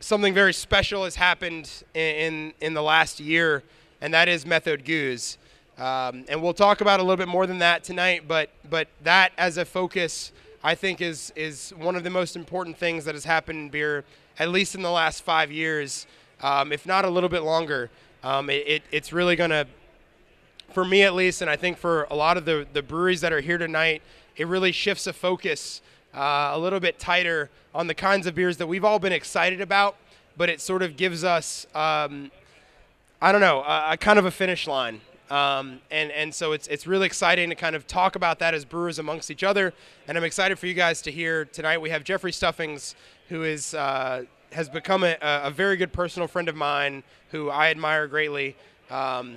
something very special has happened in the last year, and that is Method Goose. And we'll talk about a little bit more than that tonight, but that as a focus, I think is one of the most important things that has happened in beer, at least in the last 5 years, if not a little bit longer. It's really going to, for me at least, and I think for a lot of the breweries that are here tonight, it really shifts a focus a little bit tighter on the kinds of beers that we've all been excited about, but it sort of gives us, a kind of a finish line. And so it's really exciting to kind of talk about that as brewers amongst each other. And I'm excited for you guys to hear tonight. We have Jeffery Stuffings, who has become a very good personal friend of mine, who I admire greatly. I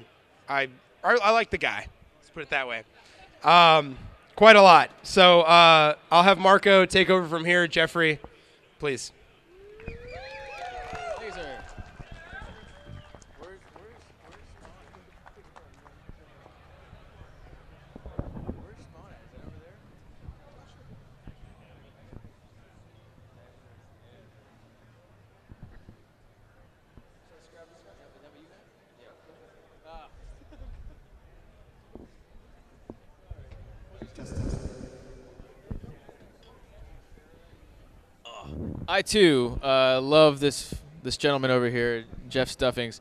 like the guy. Let's put it that way. Quite a lot. So I'll have Marco take over from here. Jeffrey, please. I too love this gentleman over here, Jeff Stuffings.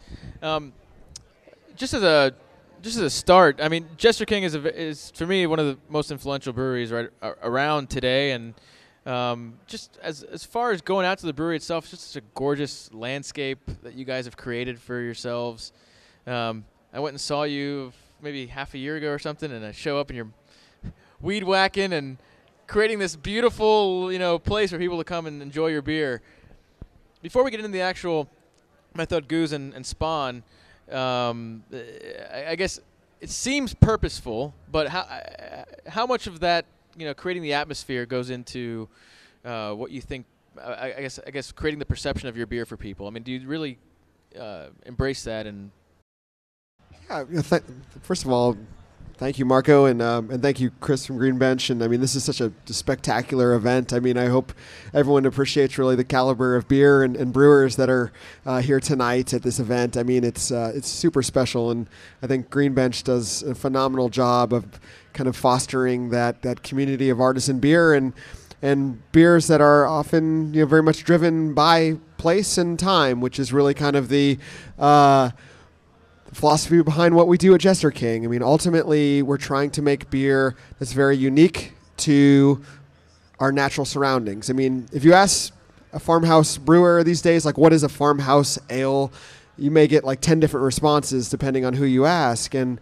Just as a start, I mean, Jester King is for me one of the most influential breweries right around today, and just as far as going out to the brewery itself, it's just a gorgeous landscape that you guys have created for yourselves. I went and saw you maybe half a year ago or something, and I show up and you're weed whacking and creating this beautiful, place for people to come and enjoy your beer. Before we get into the actual Method Goose and SPON, I guess it seems purposeful, but how much of that, creating the atmosphere goes into what you think? I guess creating the perception of your beer for people. I mean, do you really embrace that? And first of all, thank you, Marco, and thank you, Chris from Green Bench. And I mean, this is such a spectacular event. I mean, I hope everyone appreciates really the caliber of beer and brewers that are here tonight at this event. I mean, it's super special, and I think Green Bench does a phenomenal job of kind of fostering that community of artisan beer and beers that are often very much driven by place and time, which is really kind of the philosophy behind what we do at Jester King. I mean, ultimately, we're trying to make beer that's very unique to our natural surroundings. I mean, if you ask a farmhouse brewer these days, like, what is a farmhouse ale? You may get like 10 different responses depending on who you ask. And,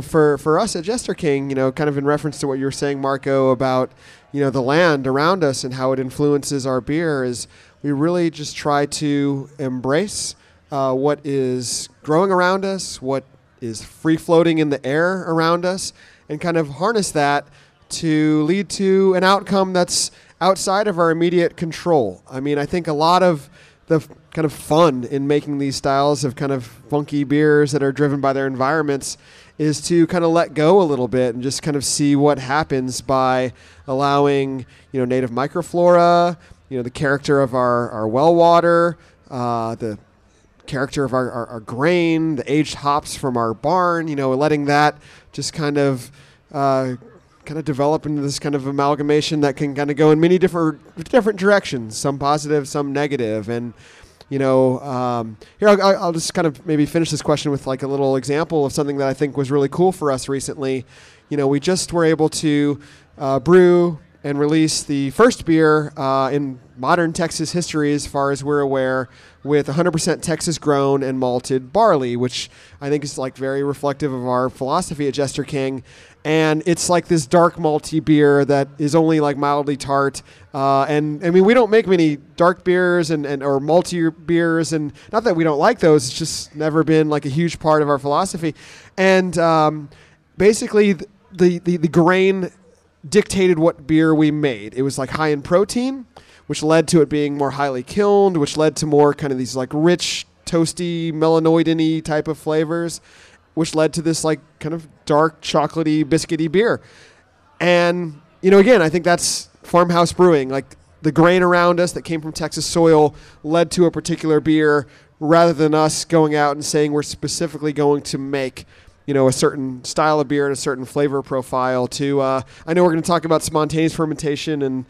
for us at Jester King, kind of in reference to what you were saying, Marco, about, the land around us and how it influences our beer, is we really just try to embrace what is growing around us, what is free-floating in the air around us, and kind of harness that to lead to an outcome that's outside of our immediate control. I mean, I think a lot of the kind of fun in making these styles of kind of funky beers that are driven by their environments is to kind of let go a little bit and just kind of see what happens by allowing, native microflora, the character of our well water, the character of our grain, the aged hops from our barn, letting that just kind of develop into this kind of amalgamation that can kind of go in many different directions, some positive, some negative. And, here, I'll just kind of maybe finish this question with like a little example of something that I think was really cool for us recently. We just were able to brew and release the first beer in modern Texas history, as far as we're aware, with 100% Texas grown and malted barley, which I think is like very reflective of our philosophy at Jester King. And it's like this dark malty beer that is only like mildly tart. And I mean, we don't make many dark beers and or malty beers, and not that we don't like those, it's just never been like a huge part of our philosophy. And basically the grain dictated what beer we made. It was like high in protein, which led to it being more highly kilned, which led to more kind of these like rich, toasty, melanoidin-y type of flavors, which led to this like kind of dark, chocolatey, biscuity beer. And, again, I think that's farmhouse brewing. Like, the grain around us that came from Texas soil led to a particular beer, rather than us going out and saying we're specifically going to make, a certain style of beer and a certain flavor profile. I know we're going to talk about spontaneous fermentation and,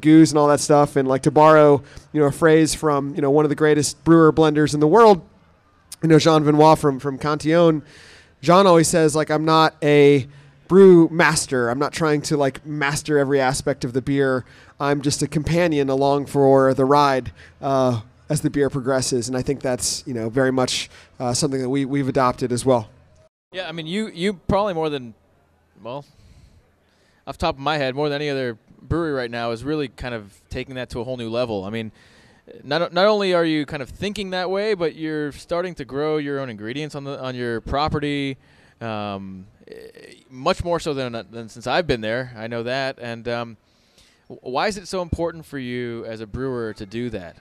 goose and all that stuff. And like to borrow, a phrase from, one of the greatest brewer blenders in the world, Jean Vinois from Cantillon. Jean always says, I'm not a brew master. I'm not trying to master every aspect of the beer. I'm just a companion along for the ride as the beer progresses. And I think that's, very much something that we've adopted as well. Yeah, I mean, you probably more than, off the top of my head, more than any other brewery right now is really kind of taking that to a whole new level. I mean, not only are you kind of thinking that way, but you're starting to grow your own ingredients on your property, much more so than since I've been there. I know that. And why is it so important for you as a brewer to do that?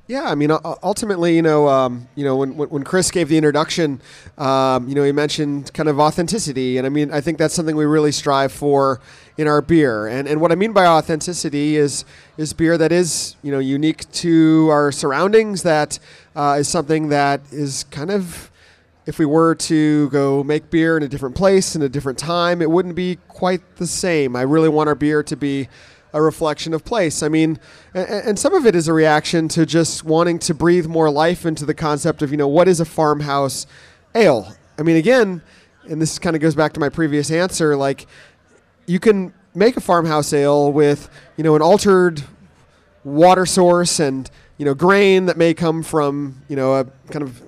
Yeah, I mean, ultimately, when Chris gave the introduction, he mentioned kind of authenticity, and I mean, I think that's something we really strive for in our beer. And what I mean by authenticity is beer that is, unique to our surroundings. That is something that is kind of, if we were to go make beer in a different place in a different time, it wouldn't be quite the same. I really want our beer to be a reflection of place. I mean, and some of it is a reaction to just wanting to breathe more life into the concept of, what is a farmhouse ale? I mean, again, and this kind of goes back to my previous answer, you can make a farmhouse ale with, an altered water source and, grain that may come from, a kind of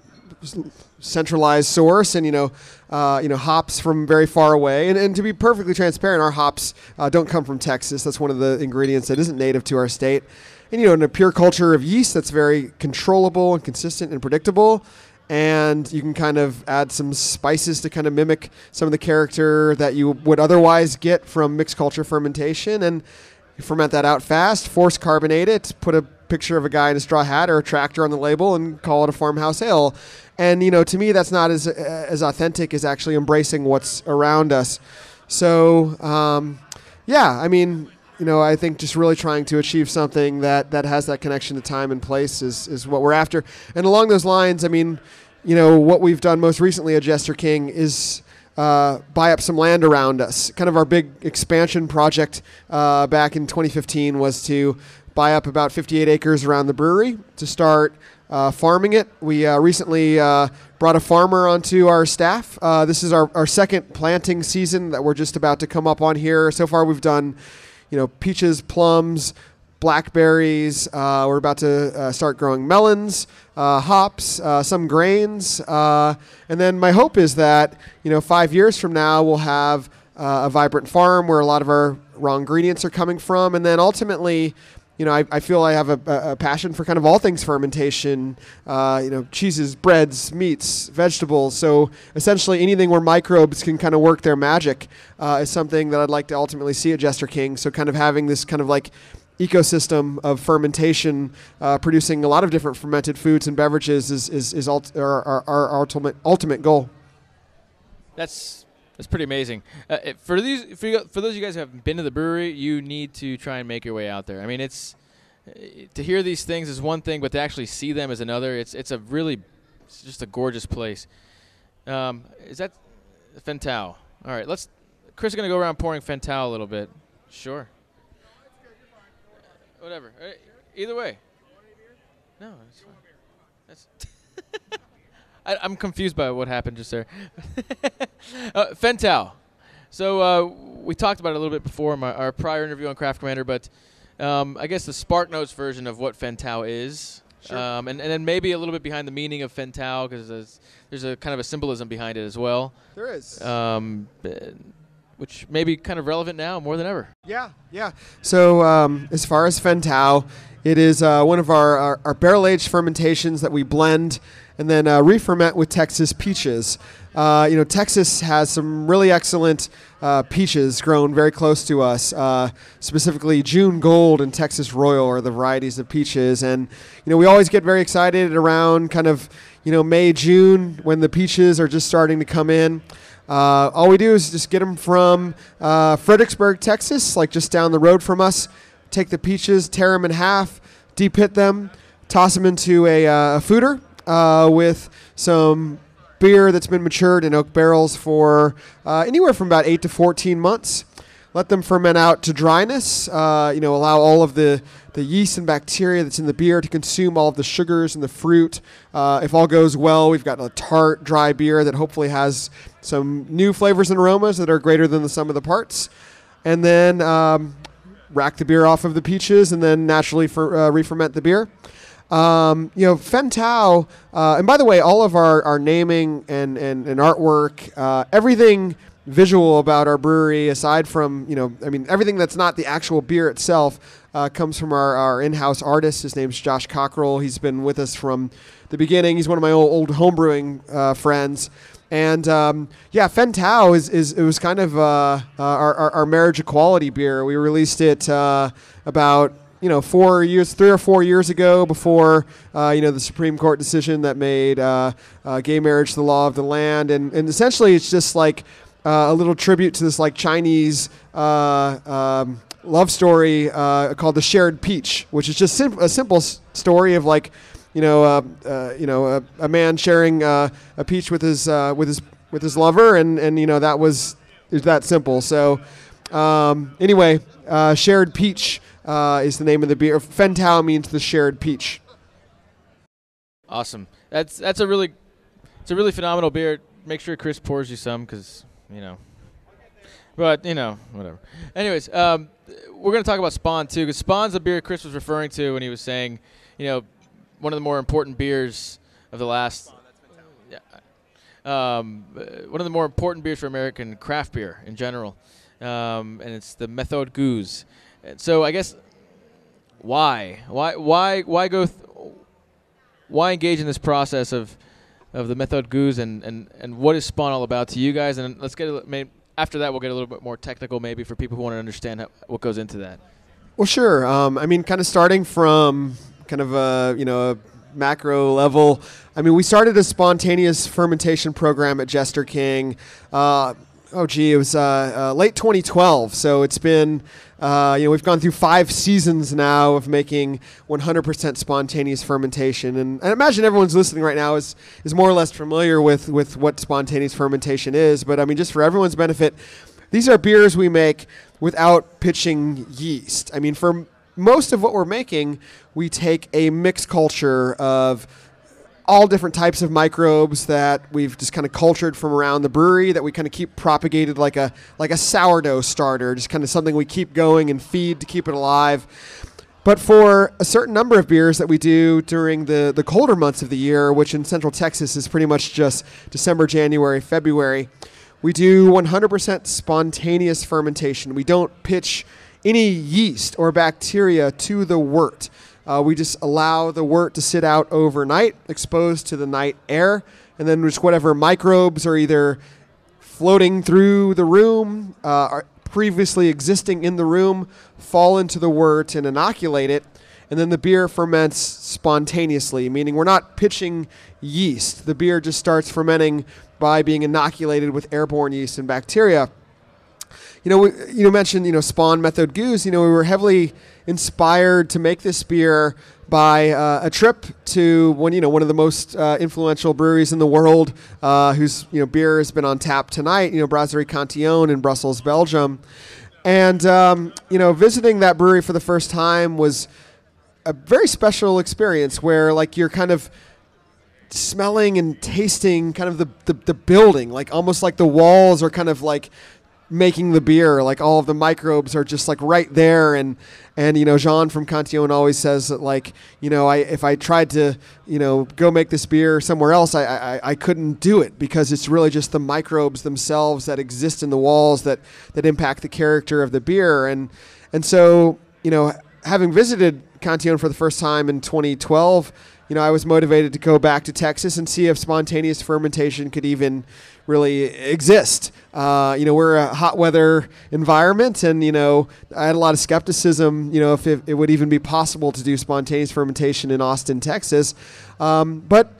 centralized source and, hops from very far away. And to be perfectly transparent, our hops don't come from Texas. That's one of the ingredients that isn't native to our state. And, in a pure culture of yeast that's very controllable and consistent and predictable. And you can kind of add some spices to kind of mimic some of the character that you would otherwise get from mixed culture fermentation. And you ferment that out fast, force carbonate it, put a picture of a guy in a straw hat or a tractor on the label and call it a farmhouse ale. And, to me, that's not as authentic as actually embracing what's around us. So, I mean, I think just really trying to achieve something that has that connection to time and place is what we're after. And along those lines, I mean, what we've done most recently at Jester King is buy up some land around us. Kind of our big expansion project back in 2015 was to buy up about 58 acres around the brewery to start farming it. We recently brought a farmer onto our staff. This is our second planting season that we're just about to come up on here. So far we've done, peaches, plums, blackberries. We're about to start growing melons, hops, some grains. And then my hope is that, 5 years from now we'll have a vibrant farm where a lot of our raw ingredients are coming from. And then ultimately, I feel I have a passion for kind of all things fermentation, cheeses, breads, meats, vegetables. So essentially anything where microbes can kind of work their magic is something that I'd like to ultimately see at Jester King. So kind of having this kind of ecosystem of fermentation, producing a lot of different fermented foods and beverages is our ultimate goal. That's pretty amazing. For those of you guys who haven't been to the brewery, you need to try and make your way out there. I mean, it's to hear these things is one thing, but to actually see them is another. It's just a gorgeous place. Is that Fentau? All right, Chris is gonna go around pouring Fentau a little bit. Sure. Whatever. Either way. No, it's fine. That's. I'm confused by what happened just there. Fentau. So we talked about it a little bit before in our prior interview on Craft Commander, but I guess the Spark Notes version of what Fentau is. Sure. And then maybe a little bit behind the meaning of Fentau, because there's a kind of a symbolism behind it as well. There is. Which may be kind of relevant now more than ever. Yeah. So as far as Fentau, it is one of our barrel-aged fermentations that we blend and then re-ferment with Texas peaches. Texas has some really excellent peaches grown very close to us. Specifically, June Gold and Texas Royal are the varieties of peaches. And, we always get very excited around kind of, May, June when the peaches are just starting to come in. All we do is just get them from Fredericksburg, Texas, just down the road from us. take the peaches, tear them in half, de-pit them, toss them into a Foeder with some beer that's been matured in oak barrels for anywhere from about 8 to 14 months. Let them ferment out to dryness, allow all of the yeast and bacteria that's in the beer to consume all of the sugars and the fruit. If all goes well, we've got a tart, dry beer that hopefully has some new flavors and aromas that are greater than the sum of the parts. And then rack the beer off of the peaches and then naturally re-ferment the beer. Fentau, and by the way, all of our naming and artwork, everything visual about our brewery, aside from, everything that's not the actual beer itself, comes from our in-house artist. His name's Josh Cockrell. He's been with us from the beginning. He's one of my old homebrewing friends. And Fentau it was kind of our marriage equality beer. We released it about 3 or 4 years ago, before the Supreme Court decision that made gay marriage the law of the land, and essentially it's just like a little tribute to this like Chinese love story called The Shared Peach, which is just a simple story of like a man sharing a peach with his lover, and that was that simple. So Shared Peach is the name of the beer. Fentau means the shared peach. Awesome. It's a really phenomenal beer. Make sure Chris pours you some, because whatever. Anyways, we're going to talk about SPON too, because SPON's the beer Chris was referring to when he was saying, one of the more important beers of the last. One of the more important beers for American craft beer in general, and it's the Methode Goose. So I guess why engage in this process of the Methode Goose, and what is SPON all about to you guys? And let's after that we'll get a little bit more technical, maybe for people who want to understand what goes into that. Well, sure. Kind of starting from kind of a macro level. We started a spontaneous fermentation program at Jester King. It was late 2012. So it's been, we've gone through 5 seasons now of making 100% spontaneous fermentation. And I imagine everyone's listening right now is more or less familiar with what spontaneous fermentation is. But just for everyone's benefit, these are beers we make without pitching yeast. For most of what we're making, we take a mixed culture of all different types of microbes that we've just kind of cultured from around the brewery, that we kind of keep propagated like a sourdough starter, just kind of something we keep going and feed to keep it alive. But for a certain number of beers that we do during the colder months of the year, which in Central Texas is pretty much just December, January, February, we do 100% spontaneous fermentation. We don't pitch any yeast or bacteria to the wort. We just allow the wort to sit out overnight, exposed to the night air, and then just whatever microbes are either floating through the room, are previously existing in the room, fall into the wort and inoculate it, and then the beer ferments spontaneously, meaning we're not pitching yeast. The beer just starts fermenting by being inoculated with airborne yeast and bacteria. You mentioned, SPON Methode Goose. We were heavily inspired to make this beer by a trip to one of the most influential breweries in the world, whose beer has been on tap tonight. Brasserie Cantillon in Brussels, Belgium, and visiting that brewery for the first time was a very special experience, where you're kind of smelling and tasting kind of the building, almost like the walls are kind of making the beer, all of the microbes are just right there, and Jean from Cantillon always says that if I tried to go make this beer somewhere else, I couldn't do it, because it's really just the microbes themselves that exist in the walls that impact the character of the beer, and so having visited Cantillon for the first time in 2012, I was motivated to go back to Texas and see if spontaneous fermentation could even really exist. We're a hot weather environment, and, I had a lot of skepticism, if it would even be possible to do spontaneous fermentation in Austin, Texas. But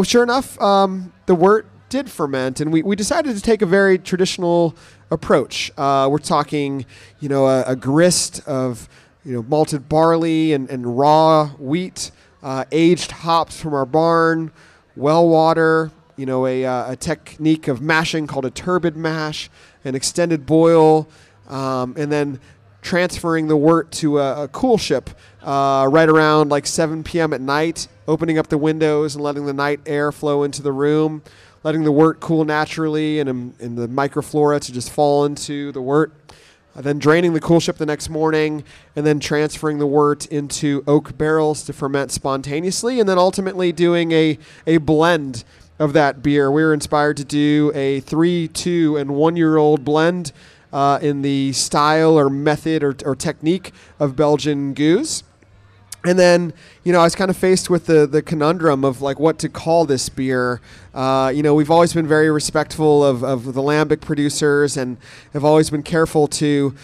sure enough, the wort did ferment, and we decided to take a very traditional approach. We're talking, a grist of malted barley and raw wheat, aged hops from our barn, well water, a technique of mashing called a turbid mash, an extended boil, and then transferring the wort to a cool ship right around like 7 p.m. at night, opening up the windows and letting the night air flow into the room, letting the wort cool naturally and the microflora to just fall into the wort. Then draining the cool ship the next morning, and then transferring the wort into oak barrels to ferment spontaneously, and then ultimately doing a blend of that beer. We were inspired to do a 3, 2, and 1-year-old blend in the style or method or technique of Belgian Goose. And then, I was kind of faced with the conundrum of like what to call this beer. We've always been very respectful of the lambic producers and have always been careful to,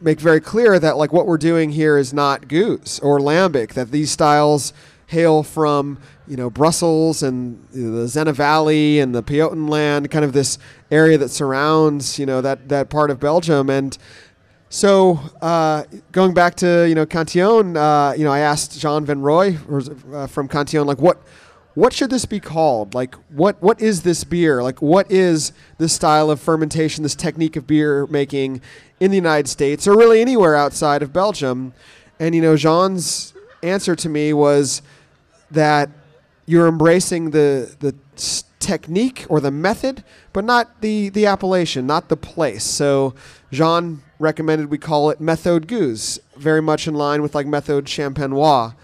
make very clear that like what we're doing here is not goose or lambic, that these styles hail from, Brussels and the Zena Valley and the Pajottenland, kind of this area that surrounds, that part of Belgium. And so going back to, Cantillon, I asked Jean Van Roy from Cantillon, like, what should this be called? Like, what is this beer? Like, what is this style of fermentation, this technique of beer making in the United States or really anywhere outside of Belgium? And, Jean's answer to me was that you're embracing the technique or the method, but not the appellation, not the place. So Jean recommended we call it Méthode Goose, very much in line with like Méthode Champenois.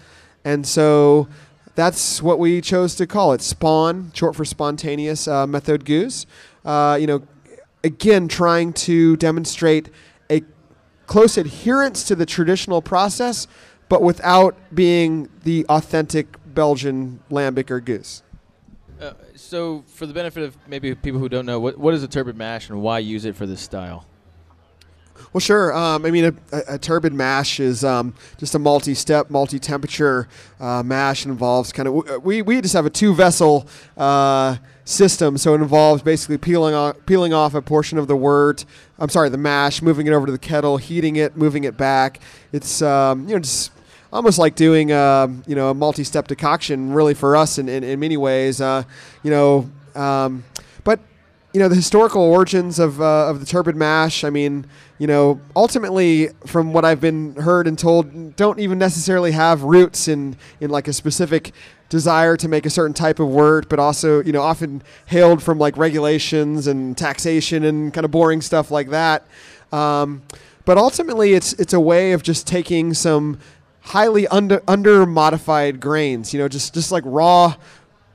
And so that's what we chose to call it, SPON, short for spontaneous Méthode Goose. Again, trying to demonstrate a close adherence to the traditional process, but without being the authentic Belgian lambic or goose. So for the benefit of maybe people who don't know, what is a turbid mash and why use it for this style? Well, sure. A turbid mash is just a multi-step, multi-temperature mash. It involves kind of we just have a 2-vessel system, so it involves basically peeling off a portion of the wort. The mash, moving it over to the kettle, heating it, moving it back. It's just almost like doing a multi-step decoction, really for us in many ways. But the historical origins of the turbid mash, ultimately, from what I've been heard and told, don't even necessarily have roots in like a specific desire to make a certain type of wort, but also, often hailed from like regulations and taxation and kind of boring stuff like that. But ultimately, it's a way of just taking some highly under modified grains, just like raw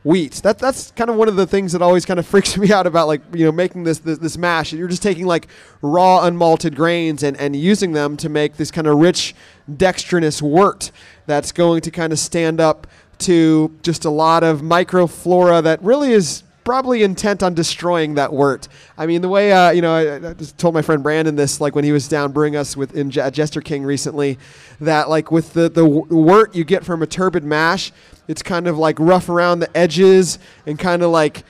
wheat. That's kind of one of the things that always kind of freaks me out about making this mash. You're just taking like raw unmalted grains and using them to make this kind of rich dextrinous wort that's going to kind of stand up to just a lot of microflora that really is probably intent on destroying that wort. The way, I just told my friend Brandon this, like when he was down brewing us at Jester King recently, that like with the wort you get from a turbid mash, it's kind of like rough around the edges and kind of like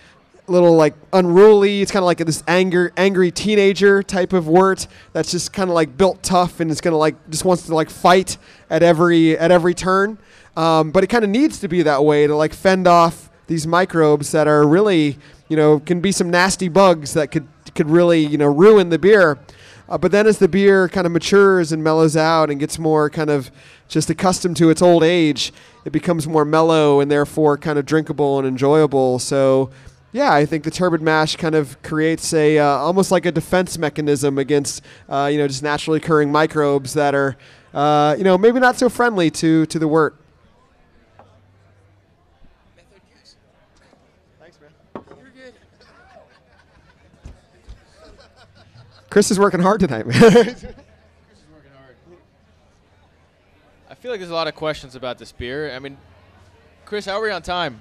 a little like unruly. It's kind of like this angry teenager type of wort that's just kind of like built tough and it's going to like just wants to like fight at every turn. But it kind of needs to be that way to like fend off these microbes that are really, can be some nasty bugs that could really, ruin the beer. But then as the beer kind of matures and mellows out and gets more kind of just accustomed to its old age, it becomes more mellow and therefore kind of drinkable and enjoyable. So, yeah, I think the turbid mash kind of creates a almost like a defense mechanism against, just naturally occurring microbes that are, maybe not so friendly to the wort. Chris is working hard tonight, man. Chris is working hard. I feel like there's a lot of questions about this beer. Chris, how are we on time?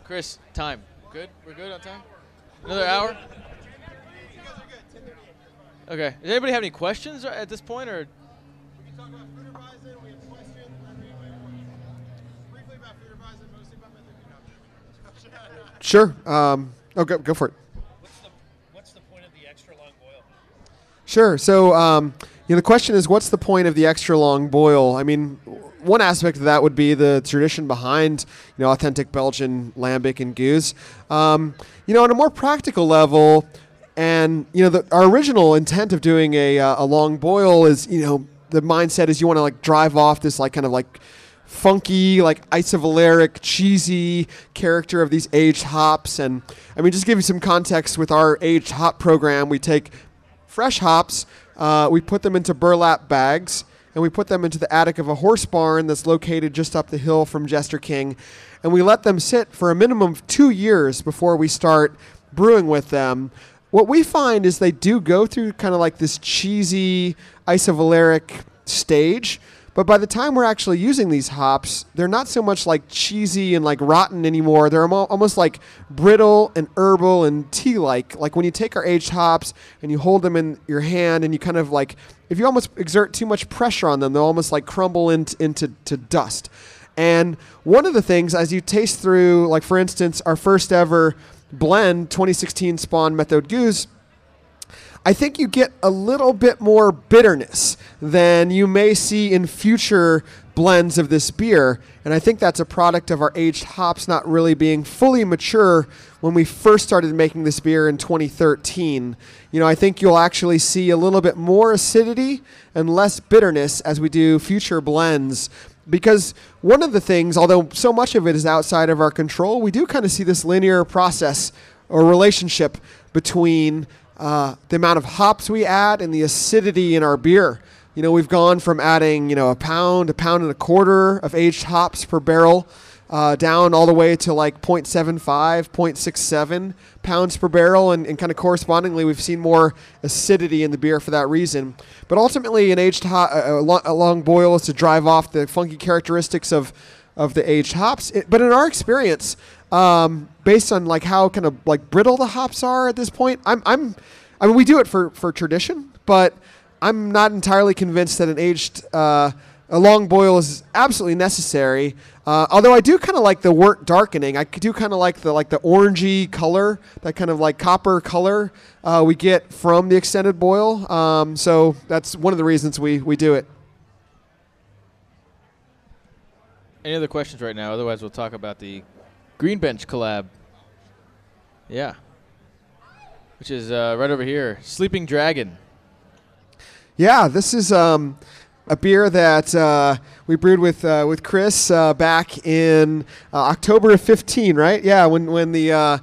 Chris, time. Good? We're good on time? Another hour? Okay. Does anybody have any questions at this point? Or? We can talk about Foeder. We have questions. Briefly about Foeder, mostly about method. Sure. Go for it. What's the point of the extra long boil? Sure. So, the question is, what's the point of the extra long boil? I mean, one aspect of that would be the tradition behind, authentic Belgian lambic and goose. On a more practical level, and our original intent of doing a long boil is, the mindset is you want to like drive off this like kind of like funky, like isovaleric, cheesy character of these aged hops. And I mean, just to give you some context with our aged hop program, we take fresh hops, we put them into burlap bags, and we put them into the attic of a horse barn that's located just up the hill from Jester King, and we let them sit for a minimum of 2 years before we start brewing with them. What we find is they do go through kind of like this cheesy isovaleric stage, but by the time we're actually using these hops, they're not so much like cheesy and like rotten anymore. They're almost like brittle and herbal and tea-like. Like when you take our aged hops and you hold them in your hand and you kind of like, if you almost exert too much pressure on them, they'll almost like crumble into dust. And one of the things, as you taste through, like for instance, our first ever blend, 2016 SPON Methode Goose, I think you get a little bit more bitterness than you may see in future blends of this beer. And I think that's a product of our aged hops not really being fully mature when we first started making this beer in 2013. I think you'll actually see a little bit more acidity and less bitterness as we do future blends. Because one of the things, although so much of it is outside of our control, we do kind of see this linear process or relationship between the amount of hops we add and the acidity in our beer. We've gone from adding, a pound and a quarter of aged hops per barrel down all the way to like 0.75, 0.67 pounds per barrel. And kind of correspondingly, we've seen more acidity in the beer for that reason. But ultimately, an aged a long boil is to drive off the funky characteristics of the aged hops. But in our experience, based on like how kind of like brittle the hops are at this point, I mean, we do it for tradition, but I'm not entirely convinced that an aged a long boil is absolutely necessary. Although I do kind of like the wort darkening. I do kind of like the orangey color, that kind of like copper color we get from the extended boil. So that's one of the reasons we do it. Any other questions right now? Otherwise, we'll talk about the Green Bench collab. Yeah. Which is right over here. Sleeping Dragon. Yeah, this is a beer that we brewed with Chris back in October of 15, right? Yeah, when the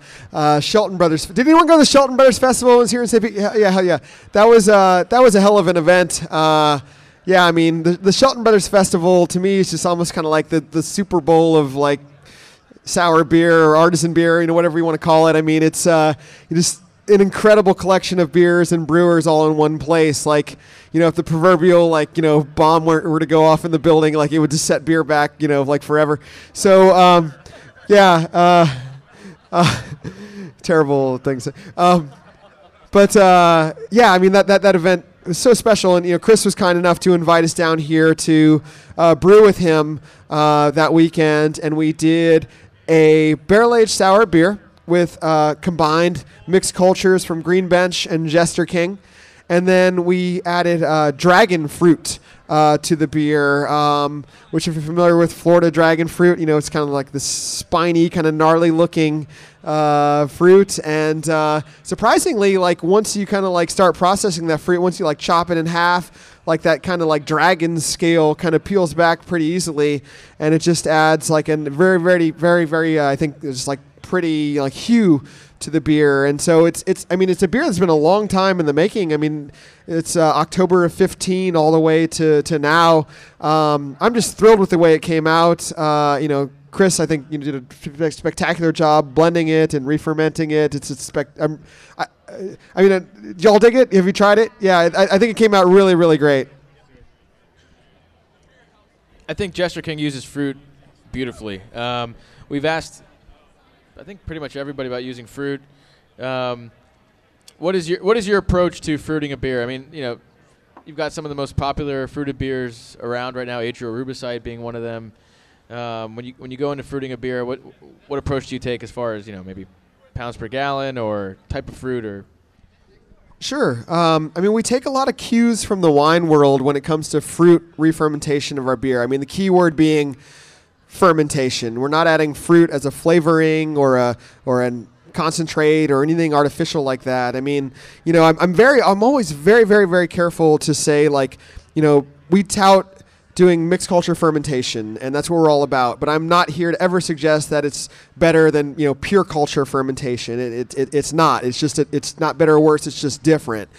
Shelton Brothers. Did anyone go to the Shelton Brothers Festival? Was here in St. Pete? Yeah. That was a hell of an event. Yeah, I mean the Shelton Brothers Festival to me is just almost kind of like the Super Bowl of like sour beer or artisan beer, whatever you want to call it. I mean, it's just an incredible collection of beers and brewers all in one place. Like, if the proverbial bomb were to go off in the building, like it would just set beer back, like forever. So, terrible things. But yeah, I mean that event was so special, and Chris was kind enough to invite us down here to brew with him that weekend, and we did a barrel-aged sour beer with combined mixed cultures from Green Bench and Jester King. And then we added dragon fruit to the beer, which if you're familiar with Florida dragon fruit, it's kind of like this spiny, kind of gnarly looking fruit. And surprisingly, like once you kind of like start processing that fruit, once you like chop it in half, like that kind of like dragon scale kind of peels back pretty easily. And it just adds like a very, very, very, very, I think it's like pretty like hue to the beer. And so it's a beer that's been a long time in the making. I mean, it's October of 15 all the way to now. I'm just thrilled with the way it came out. Chris, I think you did a spectacular job blending it and re-fermenting it. I mean, y'all dig it? Have you tried it? Yeah, I think it came out really, really great. I think Jester King uses fruit beautifully. We've asked, I think, pretty much everybody about using fruit. What is your approach to fruiting a beer? I mean, you've got some of the most popular fruited beers around right now, Atrio Rubicide being one of them. When you go into fruiting a beer, what approach do you take as far as maybe pounds per gallon or type of fruit or? Sure. I mean, we take a lot of cues from the wine world when it comes to fruit re-fermentation of our beer. I mean, the key word being fermentation. We're not adding fruit as a flavoring or a concentrate or anything artificial like that. I mean, I'm always very, very, very careful to say, like, we tout doing mixed culture fermentation, and that's what we're all about. But I'm not here to ever suggest that it's better than pure culture fermentation. It's not. It's just it's not better or worse. It's just different.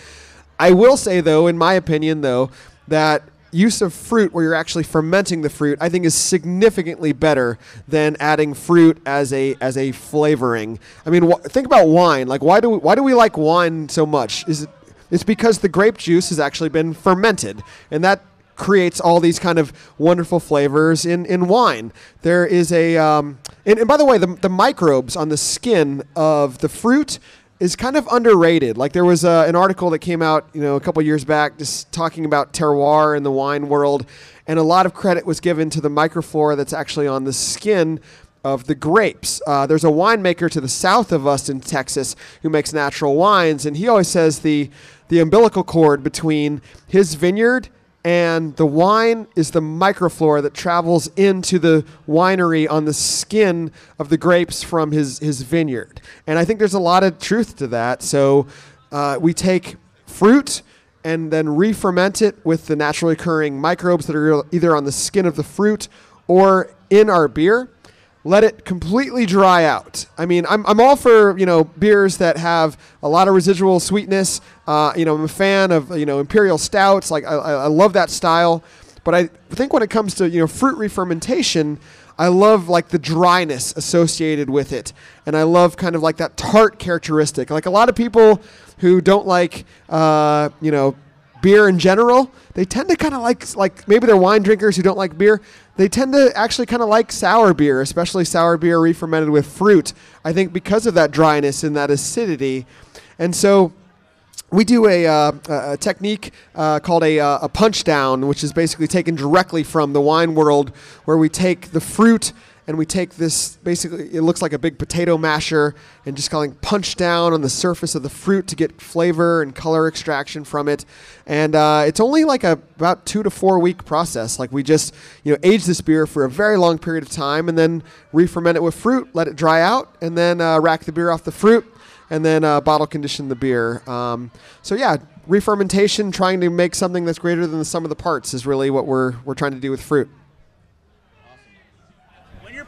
I will say, though, in my opinion, though, that use of fruit where you're actually fermenting the fruit, I think, is significantly better than adding fruit as a flavoring. I mean, think about wine. Like, why do we like wine so much? It's because the grape juice has actually been fermented, and that creates all these kind of wonderful flavors in wine. There is and by the way, the microbes on the skin of the fruit is kind of underrated. Like, there was an article that came out, a couple years back, just talking about terroir in the wine world, and a lot of credit was given to the microflora that's actually on the skin of the grapes. There's a winemaker to the south of us in Texas who makes natural wines, and he always says the umbilical cord between his vineyard and the wine is the microflora that travels into the winery on the skin of the grapes from his vineyard. And I think there's a lot of truth to that. So we take fruit and then re-ferment it with the naturally occurring microbes that are either on the skin of the fruit or in our beer. Let it completely dry out. I mean, I'm all for, beers that have a lot of residual sweetness. I'm a fan of, imperial stouts. Like, I love that style. But I think when it comes to, fruit re-fermentation, I love, like, the dryness associated with it. And I love kind of like that tart characteristic. Like, a lot of people who don't like, beer in general, they tend to kind of like maybe they're wine drinkers who don't like beer. They tend to actually kind of like sour beer, especially sour beer re-fermented with fruit, I think, because of that dryness and that acidity. And so we do a technique called a punch down, which is basically taken directly from the wine world, where we take the fruit and we take this, basically, it looks like a big potato masher, and just kind of punch down on the surface of the fruit to get flavor and color extraction from it. And it's only like about 2 to 4 week process. Like, we just, age this beer for a very long period of time and then re-ferment it with fruit, let it dry out, and then rack the beer off the fruit, and then bottle condition the beer. So yeah, re-fermentation, trying to make something that's greater than the sum of the parts is really what we're trying to do with fruit.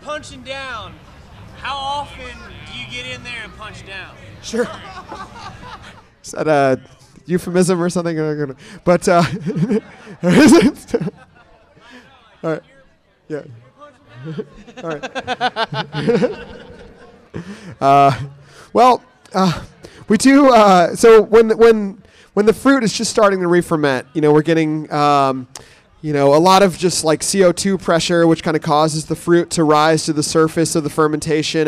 Punching down, how often do you get in there and punch down? Sure. Is that a euphemism or something? But all right. Yeah. All right. We do. So when the fruit is just starting to re-ferment, we're getting. A lot of just like CO2 pressure, which kind of causes the fruit to rise to the surface of the fermentation.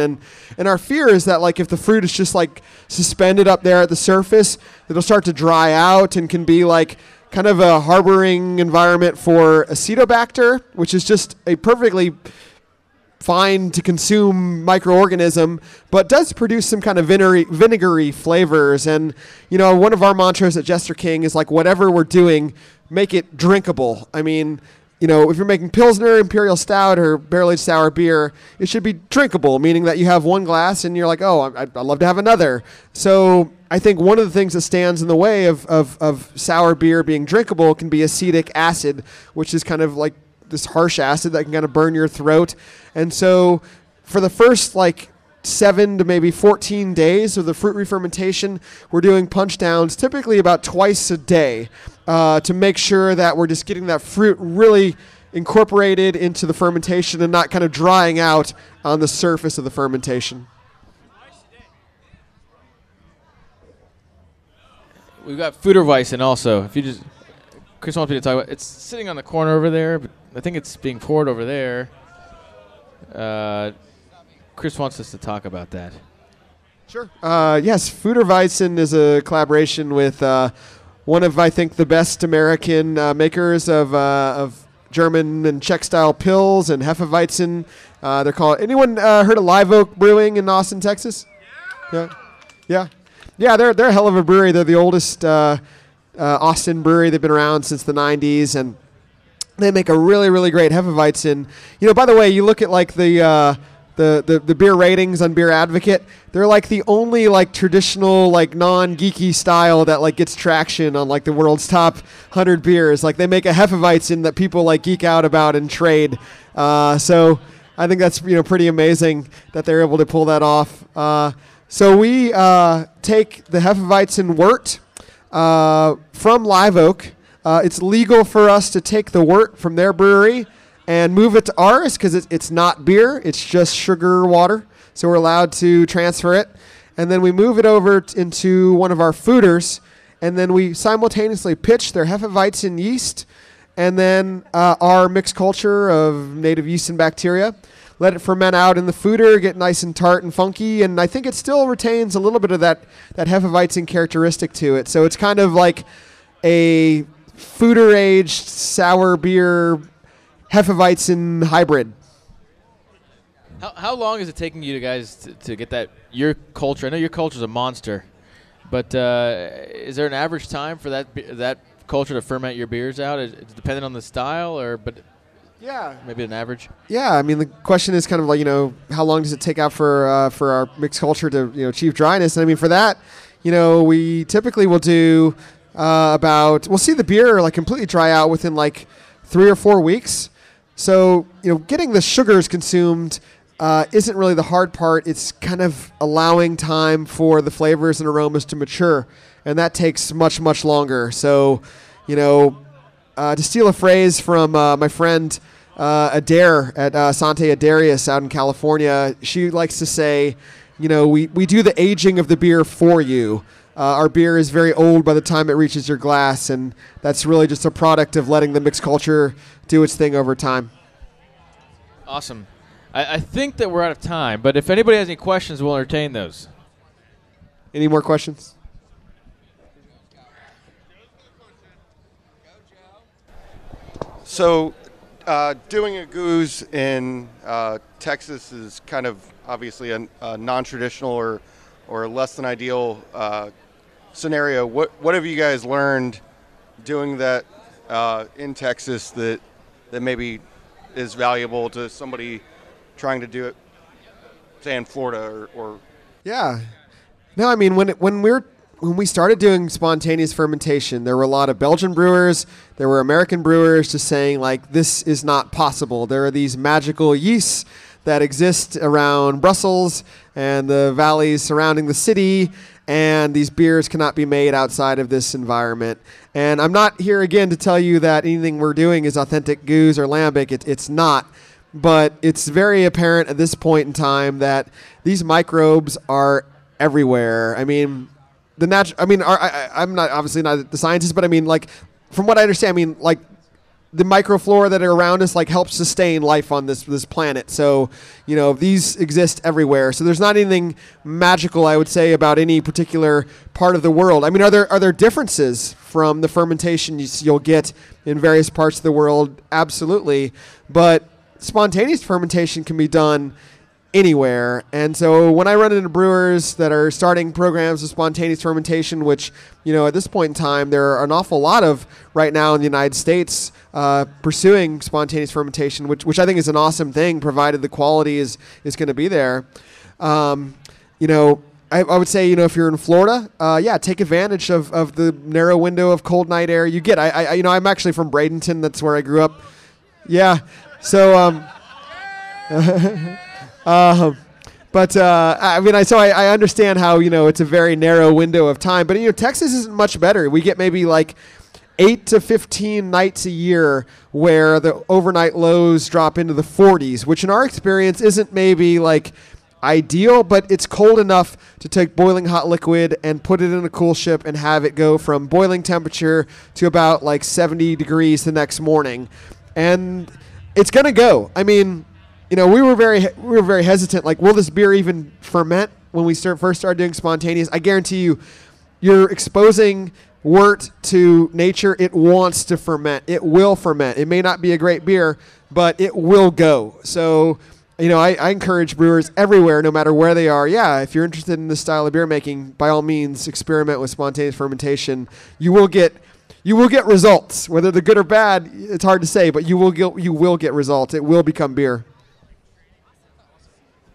And our fear is that, like, if the fruit is just like suspended up there at the surface, it'll start to dry out and can be like kind of a harboring environment for Acetobacter, which is just a perfectly fine to consume microorganism, but does produce some kind of vinegary flavors. And, one of our mantras at Jester King is like, whatever we're doing, make it drinkable. I mean, if you're making Pilsner, Imperial Stout, or barrel-aged sour beer, it should be drinkable, meaning that you have one glass and you're like, oh, I'd love to have another. So I think one of the things that stands in the way of sour beer being drinkable can be acetic acid, which is kind of like this harsh acid that can kind of burn your throat. And so for the first 7 to maybe 14 days of the fruit re-fermentation, we're doing punch downs typically about twice a day to make sure that we're just getting that fruit really incorporated into the fermentation and not kind of drying out on the surface of the fermentation. We've got Foeder also. If you just, Chris wants me to talk about. It's sitting on the corner over there, but I think it's being poured over there. Chris wants us to talk about that. Sure. Yes, Foeder is a collaboration with one of, I think, the best American makers of German and Czech style pills and Hefeweizen. They're called. Anyone heard of Live Oak Brewing in Austin, Texas? Yeah. Yeah, they're a hell of a brewery. They're the oldest Austin brewery. They've been around since the 90s, and they make a really, really great Hefeweizen. By the way, you look at like the beer ratings on Beer Advocate. They're like the only like traditional like non-geeky style that like gets traction on like the world's top 100 beers. Like they make a Hefeweizen that people like geek out about and trade. So I think that's pretty amazing that they're able to pull that off. So we take the Hefeweizen wort from Live Oak. It's legal for us to take the wort from their brewery and move it to ours because it's not beer. It's just sugar water. So we're allowed to transfer it. And then we move it over into one of our foeders. And then we simultaneously pitch their Hefeweizen yeast and then our mixed culture of native yeast and bacteria. Let it ferment out in the foeder, get nice and tart and funky. And I think it still retains a little bit of that Hefeweizen characteristic to it. So it's kind of like a foeder-aged sour beer Hefeweizen hybrid. How long is it taking you guys to get your culture? I know your culture is a monster, but is there an average time for that culture to ferment your beers out? Is it dependent on the style, yeah, maybe an average? Yeah, I mean the question is kind of like how long does it take out for our mixed culture to achieve dryness? And I mean for that, we typically will do we'll see the beer like completely dry out within like 3 or 4 weeks. So, getting the sugars consumed isn't really the hard part. It's kind of allowing time for the flavors and aromas to mature, and that takes much, much longer. So, to steal a phrase from my friend Adair at Sante Adarius out in California, she likes to say, we do the aging of the beer for you. Our beer is very old by the time it reaches your glass, and that's really just a product of letting the mixed culture do its thing over time. Awesome. I think that we're out of time, but if anybody has any questions, we'll entertain those. Any more questions? So doing a goose in Texas is kind of obviously a non-traditional or less than ideal scenario. What have you guys learned doing that in Texas that maybe is valuable to somebody trying to do it, say in Florida or? Yeah. No, I mean when we started doing spontaneous fermentation, there were a lot of Belgian brewers, there were American brewers just saying like this is not possible. There are these magical yeasts that exist around Brussels and the valleys surrounding the city, and these beers cannot be made outside of this environment. And I'm not here again to tell you that anything we're doing is authentic goose or lambic. It's not. But it's very apparent at this point in time that these microbes are everywhere. I mean, I'm not obviously not the scientist, but I mean, like, from what I understand, I mean, like, the microflora that are around us like help sustain life on this planet. So, these exist everywhere. So there's not anything magical, I would say, about any particular part of the world. I mean, are there differences from the fermentation you'll get in various parts of the world? Absolutely. But spontaneous fermentation can be done anywhere. And so when I run into brewers that are starting programs of spontaneous fermentation, which, at this point in time, there are an awful lot of right now in the United States pursuing spontaneous fermentation, which I think is an awesome thing, provided the quality is going to be there. I would say, if you're in Florida, take advantage of the narrow window of cold night air you get. I'm actually from Bradenton. That's where I grew up. Yeah. So, I understand how, it's a very narrow window of time, but, Texas isn't much better. We get maybe like 8 to 15 nights a year where the overnight lows drop into the 40s, which in our experience isn't maybe like ideal, but it's cold enough to take boiling hot liquid and put it in a cool ship and have it go from boiling temperature to about like 70 degrees the next morning. And it's going to go. I mean, we were very hesitant. Like, will this beer even ferment when we first started doing spontaneous? I guarantee you, you're exposing wort to nature. It wants to ferment. It will ferment. It may not be a great beer, but it will go. So I encourage brewers everywhere, no matter where they are. Yeah, if you're interested in this style of beer making, by all means, experiment with spontaneous fermentation. You will get results. Whether they're good or bad, it's hard to say, but you will get results. It will become beer.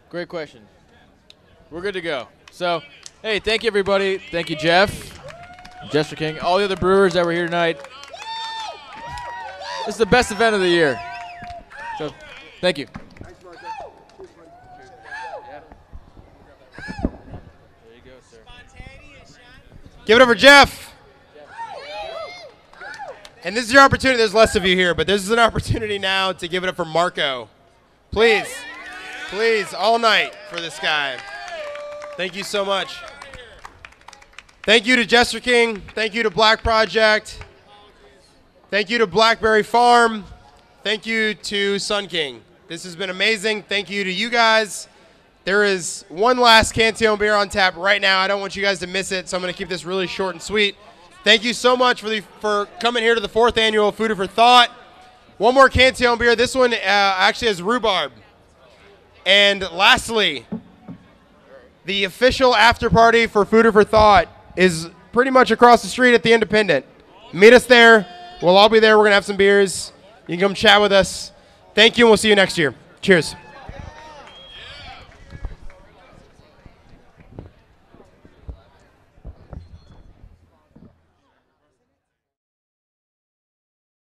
Great question. We're good to go. So, hey, thank you, everybody. Thank you, Jeff, Jester King, all the other brewers that were here tonight. This is the best event of the year. So, thank you. Give it up for Jeff. And this is your opportunity. There's less of you here, but this is an opportunity now to give it up for Marco. Please, all night for this guy. Thank you so much. Thank you to Jester King. Thank you to Black Project. Thank you to Blackberry Farm. Thank you to Sun King. This has been amazing. Thank you to you guys. There is one last Cantillon beer on tap right now. I don't want you guys to miss it, so I'm going to keep this really short and sweet. Thank you so much for coming here to the 4th annual Foeder for Thought. One more Cantillon beer. This one actually has rhubarb. And lastly, the official after party for Foeder for Thought is pretty much across the street at the Independent. Meet us there. We'll all be there. We're going to have some beers. You can come chat with us. Thank you, and we'll see you next year. Cheers.